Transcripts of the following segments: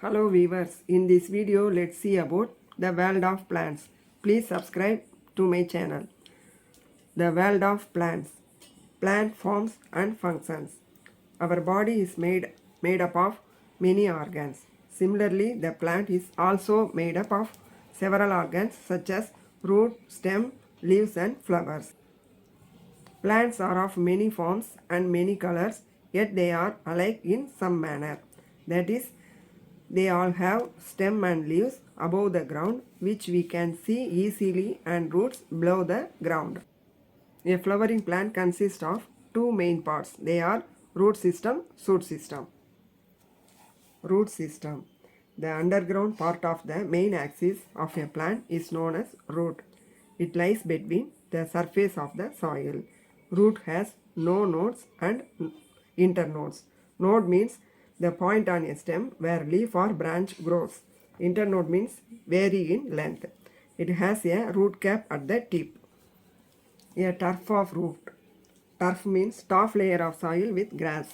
Hello viewers, in this video let's see about the world of plants. Please subscribe to my channel. The world of plants. Plant forms and functions. Our body is made up of many organs. Similarly, the plant is also made up of several organs such as root, stem, leaves and flowers. Plants are of many forms and many colors, yet they are alike in some manner. That is, they all have stem and leaves above the ground which we can see easily and roots below the ground. A flowering plant consists of two main parts. They are root system, shoot system. Root system. The underground part of the main axis of a plant is known as root. It lies between the surface of the soil. Root has no nodes and internodes. Node means the point on a stem where leaf or branch grows. Internode means vary in length. It has a root cap at the tip. A turf of root. Turf means top layer of soil with grass.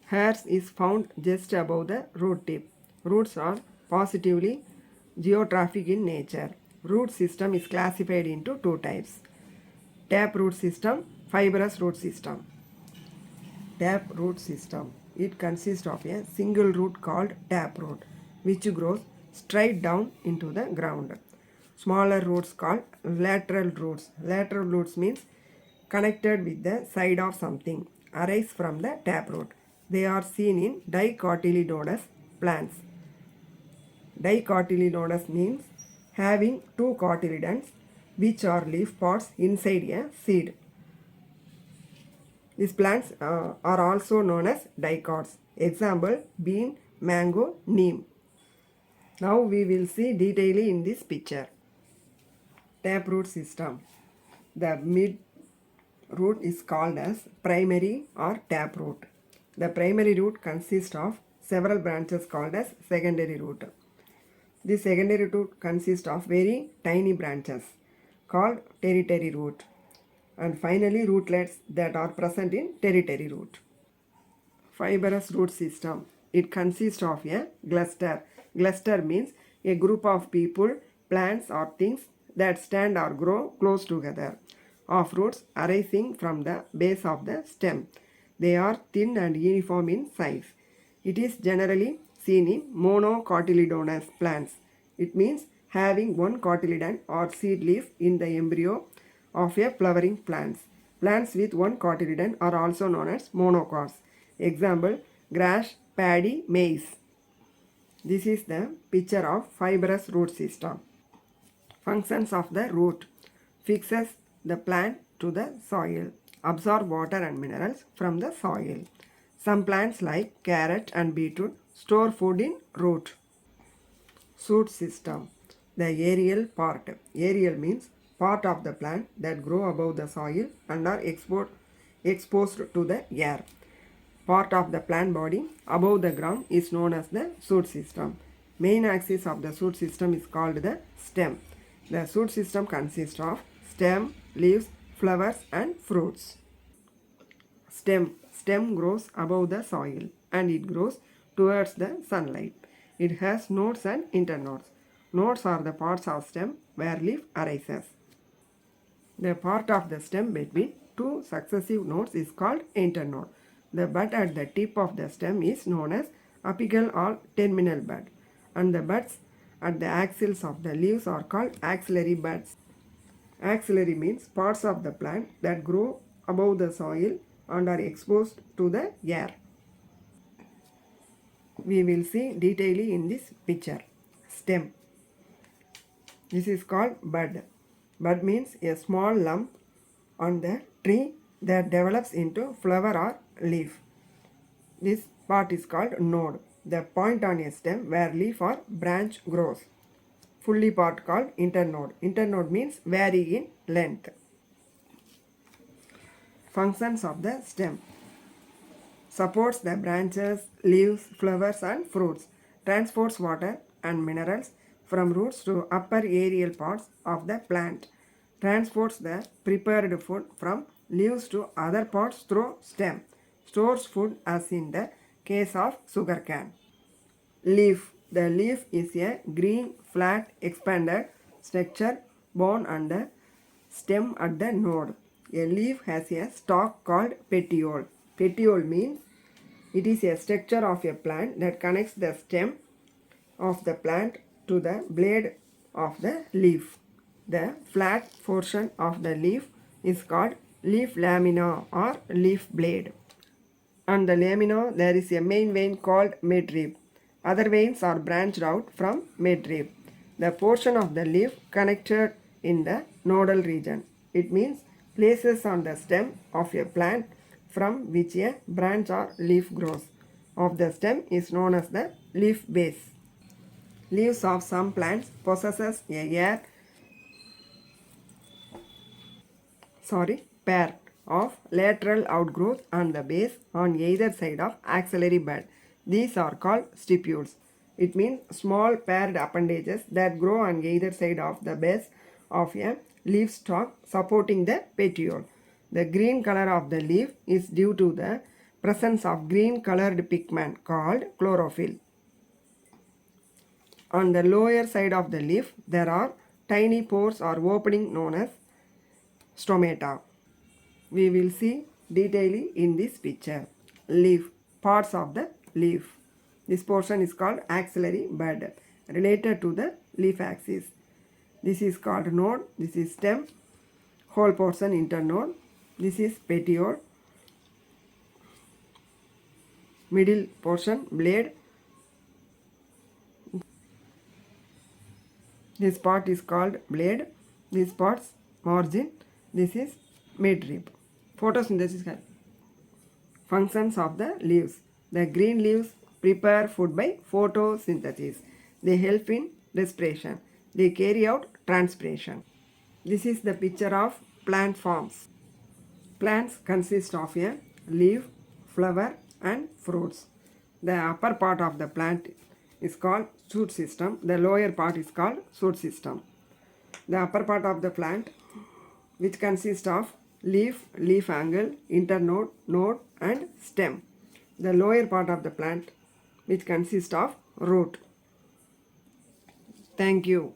Hairs is found just above the root tip. Roots are positively geotrophic in nature. Root system is classified into two types. Tap root system, fibrous root system. Tap root system. It consists of a single root called taproot, which grows straight down into the ground. Smaller roots called lateral roots. Lateral roots means connected with the side of something, arise from the taproot. They are seen in dicotyledonous plants. Dicotyledonous means having two cotyledons which are leaf pods inside a seed. These plants are also known as dicots. Example, bean, mango, neem. Now we will see detailedly in this picture. Taproot system. The mid root is called as primary or taproot. The primary root consists of several branches called as secondary root. The secondary root consists of very tiny branches called tertiary root, and finally rootlets that are present in tertiary root. Fibrous root system. It consists of a cluster. Cluster means a group of people, plants or things that stand or grow close together, of roots arising from the base of the stem. They are thin and uniform in size. It is generally seen in monocotyledonous plants. It means having one cotyledon or seed leaf in the embryo of a flowering plant. Plants with one cotyledon are also known as monocots. Example, grass, paddy, maize. This is the picture of fibrous root system. Functions of the root. Fixes the plant to the soil. Absorb water and minerals from the soil. Some plants like carrot and beetroot store food in root. Shoot system. The aerial part. Aerial means part of the plant that grow above the soil and are exposed to the air. Part of the plant body above the ground is known as the shoot system. Main axis of the shoot system is called the stem. The shoot system consists of stem, leaves, flowers and fruits. Stem. Stem grows above the soil and it grows towards the sunlight. It has nodes and internodes. Nodes are the parts of stem where leaf arises. The part of the stem between two successive nodes is called internode. The bud at the tip of the stem is known as apical or terminal bud, and the buds at the axils of the leaves are called axillary buds. Axillary means parts of the plant that grow above the soil and are exposed to the air. We will see detailedly in this picture. Stem. This is called bud. Bud means a small lump on the tree that develops into flower or leaf. This part is called node, the point on a stem where leaf or branch grows. Fully part called internode. Internode means vary in length. Functions of the stem. Supports the branches, leaves, flowers and fruits. Transports water and minerals from roots to upper aerial parts of the plant. Transports the prepared food from leaves to other parts through stem. Stores food as in the case of sugarcane. Leaf. The leaf is a green, flat, expanded structure borne on the stem at the node. A leaf has a stalk called petiole. Petiole means it is a structure of a plant that connects the stem of the plant to the blade of the leaf. The flat portion of the leaf is called leaf lamina or leaf blade. On the lamina, there is a main vein called midrib. Other veins are branched out from midrib. The portion of the leaf connected in the nodal region. It means places on the stem of a plant from which a branch or leaf grows. Of the stem is known as the leaf base. Leaves of some plants possesses a pair of lateral outgrowth on the base on either side of axillary bud. These are called stipules. It means small paired appendages that grow on either side of the base of a leaf stalk supporting the petiole. The green color of the leaf is due to the presence of green colored pigment called chlorophyll. On the lower side of the leaf, there are tiny pores or opening known as stomata. We will see detailing in this picture. Leaf. Parts of the leaf. This portion is called axillary bud, related to the leaf axis. This is called node. This is stem. Whole portion internode. This is petiole. Middle portion blade. This part is called blade. This part's margin. This is midrib. Photosynthesis. Functions of the leaves. The green leaves prepare food by photosynthesis. They help in respiration. They carry out transpiration. This is the picture of plant forms. Plants consist of a leaf, flower and fruits. The upper part of the plant is called shoot system. The lower part is called shoot system. The upper part of the plant, which consists of leaf, leaf angle, internode, node and stem. The lower part of the plant, which consists of root. Thank you.